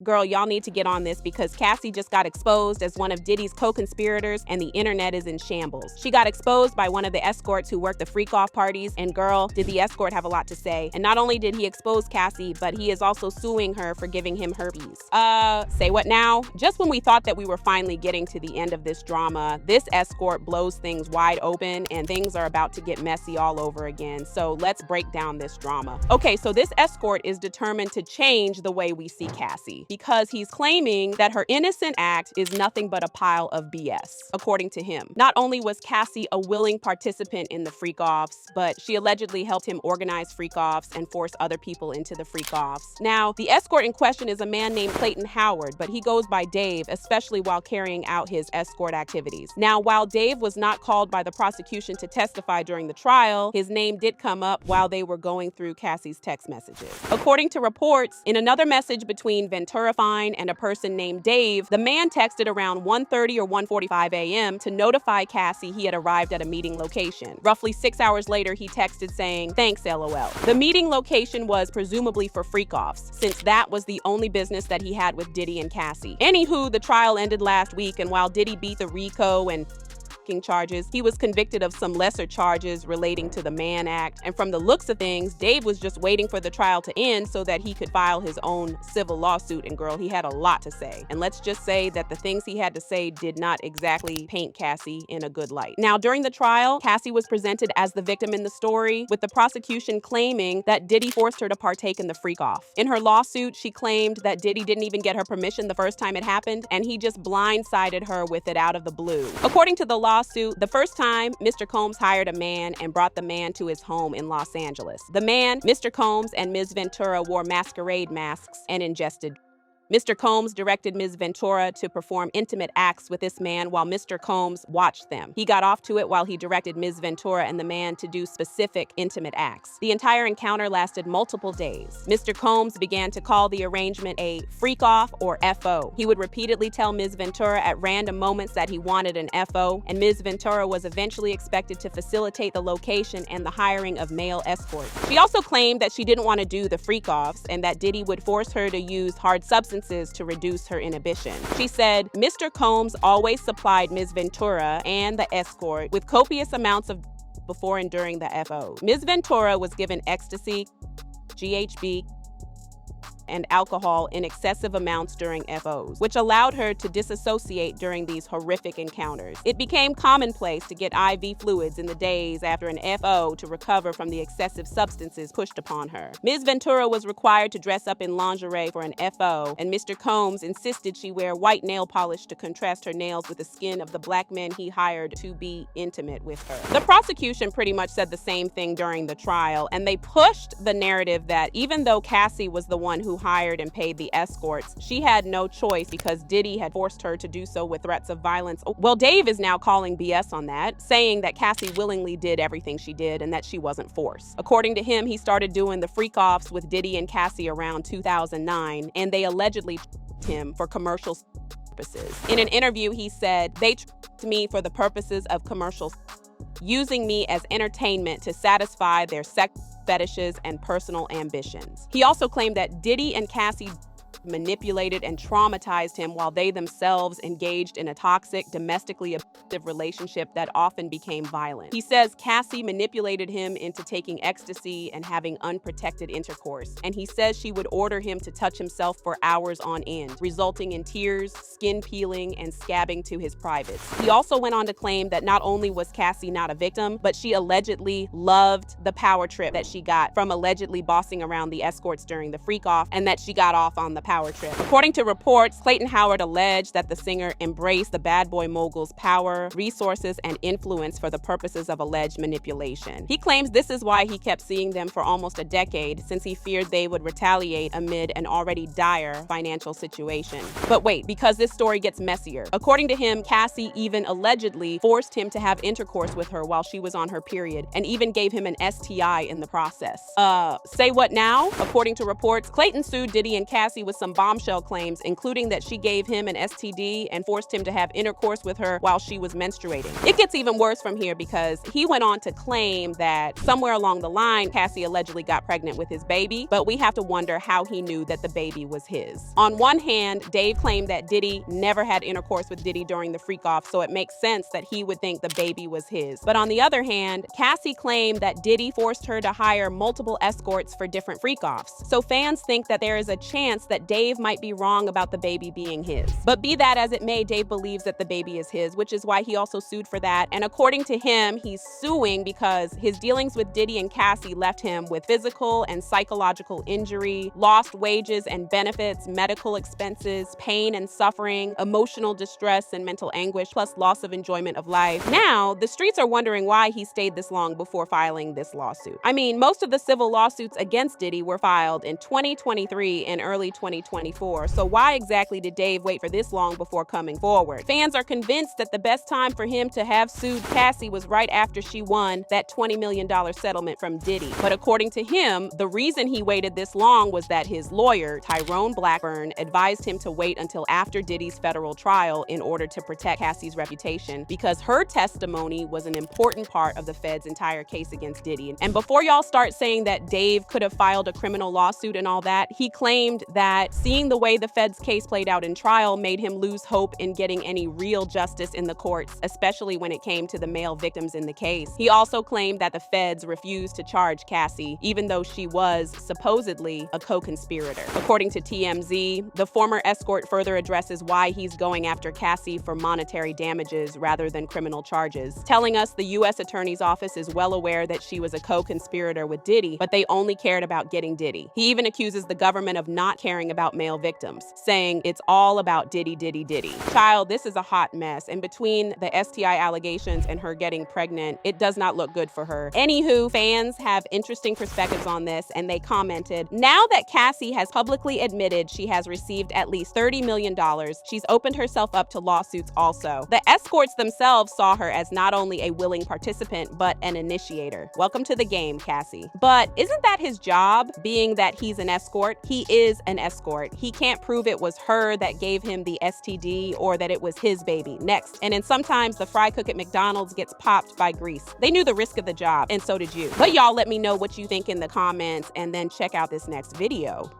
Girl, y'all need to get on this because Cassie just got exposed as one of Diddy's co-conspirators and the internet is in shambles. She got exposed by one of the escorts who worked the freak-off parties, and girl, did the escort have a lot to say. And not only did he expose Cassie, but he is also suing her for giving him herpes. Say what now? Just when we thought that we were finally getting to the end of this drama, this escort blows things wide open and things are about to get messy all over again. So let's break down this drama. Okay, so this escort is determined to change the way we see Cassie, because he's claiming that her innocent act is nothing but a pile of BS, according to him. Not only was Cassie a willing participant in the freak-offs, but she allegedly helped him organize freak-offs and force other people into the freak-offs. Now, the escort in question is a man named Clayton Howard, but he goes by Dave, especially while carrying out his escort activities. Now, while Dave was not called by the prosecution to testify during the trial, his name did come up while they were going through Cassie's text messages. According to reports, in another message between Ventura Fine and a person named Dave, the man texted around 1:30 or 1:45 a.m. to notify Cassie he had arrived at a meeting location. Roughly 6 hours later, he texted saying, "Thanks, LOL." The meeting location was presumably for freak-offs, since that was the only business that he had with Diddy and Cassie. Anywho, the trial ended last week, and while Diddy beat the RICO and charges, he was convicted of some lesser charges relating to the Mann Act. And from the looks of things, Dave was just waiting for the trial to end so that he could file his own civil lawsuit. And girl, he had a lot to say. And let's just say that the things he had to say did not exactly paint Cassie in a good light. Now, during the trial, Cassie was presented as the victim in the story, with the prosecution claiming that Diddy forced her to partake in the freak-off. In her lawsuit, she claimed that Diddy didn't even get her permission the first time it happened, and he just blindsided her with it out of the blue. According to the lawsuit, the first time, Mr. Combs hired a man and brought the man to his home in Los Angeles. The man, Mr. Combs, and Ms. Ventura wore masquerade masks and ingested. Mr. Combs directed Ms. Ventura to perform intimate acts with this man while Mr. Combs watched them. He got off to it while he directed Ms. Ventura and the man to do specific intimate acts. The entire encounter lasted multiple days. Mr. Combs began to call the arrangement a freak-off or FO. He would repeatedly tell Ms. Ventura at random moments that he wanted an FO, and Ms. Ventura was eventually expected to facilitate the location and the hiring of male escorts. She also claimed that she didn't want to do the freak-offs and that Diddy would force her to use hard substances to reduce her inhibition. She said, "Mr. Combs always supplied Ms. Ventura and the escort with copious amounts of before and during the FO. Ms. Ventura was given ecstasy, GHB, and alcohol in excessive amounts during FOs, which allowed her to disassociate during these horrific encounters. It became commonplace to get IV fluids in the days after an FO to recover from the excessive substances pushed upon her. Ms. Ventura was required to dress up in lingerie for an FO, and Mr. Combs insisted she wear white nail polish to contrast her nails with the skin of the black men he hired to be intimate with her." The prosecution pretty much said the same thing during the trial, and they pushed the narrative that even though Cassie was the one who hired and paid the escorts, she had no choice because Diddy had forced her to do so with threats of violence. Well, Dave is now calling BS on that, saying that Cassie willingly did everything she did and that she wasn't forced. According to him, he started doing the freak-offs with Diddy and Cassie around 2009, and they allegedly him for commercial purposes. In an interview, he said, "They tricked me for the purposes of commercial, using me as entertainment to satisfy their sex fetishes and personal ambitions." He also claimed that Diddy and Cassie manipulated and traumatized him while they themselves engaged in a toxic, domestically abusive relationship that often became violent. He says Cassie manipulated him into taking ecstasy and having unprotected intercourse, and he says she would order him to touch himself for hours on end, resulting in tears, skin peeling, and scabbing to his privates. He also went on to claim that not only was Cassie not a victim, but she allegedly loved the power trip that she got from allegedly bossing around the escorts during the freak-off, and that she got off on the power trip. According to reports, Clayton Howard alleged that the singer embraced the bad boy mogul's power, resources, and influence for the purposes of alleged manipulation. He claims this is why he kept seeing them for almost a decade, since he feared they would retaliate amid an already dire financial situation. But wait, because this story gets messier. According to him, Cassie even allegedly forced him to have intercourse with her while she was on her period, and even gave him an STI in the process. Say what now? According to reports, Clayton sued Diddy and Cassie with some bombshell claims, including that she gave him an STD and forced him to have intercourse with her while she was menstruating. It gets even worse from here because he went on to claim that somewhere along the line, Cassie allegedly got pregnant with his baby, but we have to wonder how he knew that the baby was his. On one hand, Dave claimed that Diddy never had intercourse with Diddy during the freak-off, so it makes sense that he would think the baby was his. But on the other hand, Cassie claimed that Diddy forced her to hire multiple escorts for different freak-offs. So fans think that there is a chance that Dave might be wrong about the baby being his. But be that as it may, Dave believes that the baby is his, which is why he also sued for that. And according to him, he's suing because his dealings with Diddy and Cassie left him with physical and psychological injury, lost wages and benefits, medical expenses, pain and suffering, emotional distress and mental anguish, plus loss of enjoyment of life. Now, the streets are wondering why he stayed this long before filing this lawsuit. I mean, most of the civil lawsuits against Diddy were filed in 2023 and early 2024, so why exactly did Dave wait for this long before coming forward? Fans are convinced that the best time for him to have sued Cassie was right after she won that $20 million settlement from Diddy. But according to him, the reason he waited this long was that his lawyer, Tyrone Blackburn, advised him to wait until after Diddy's federal trial in order to protect Cassie's reputation, because her testimony was an important part of the Fed's entire case against Diddy. And before y'all start saying that Dave could have filed a criminal lawsuit and all that, he claimed that seeing the way the Fed's case played out in trial made him lose hope in getting any real justice in the courts, especially when it came to the male victims in the case. He also claimed that the Feds refused to charge Cassie, even though she was supposedly a co-conspirator. According to TMZ, the former escort further addresses why he's going after Cassie for monetary damages rather than criminal charges, telling us the U.S. Attorney's Office is well aware that she was a co-conspirator with Diddy, but they only cared about getting Diddy. He even accuses the government of not caring about male victims, saying it's all about Diddy, Diddy, Diddy. Child, this is a hot mess, and between the STI allegations and her getting pregnant, it does not look good for her. Anywho, fans have interesting perspectives on this, and they commented, now that Cassie has publicly admitted she has received at least $30 million, she's opened herself up to lawsuits also. The escorts themselves saw her as not only a willing participant, but an initiator. Welcome to the game, Cassie. But isn't that his job, being that he's an escort? He is an escort. He can't prove it was her that gave him the STD or that it was his baby. Next. And then sometimes the fry cook at McDonald's gets popped by grease. They knew the risk of the job, and so did you. But y'all let me know what you think in the comments, and then check out this next video.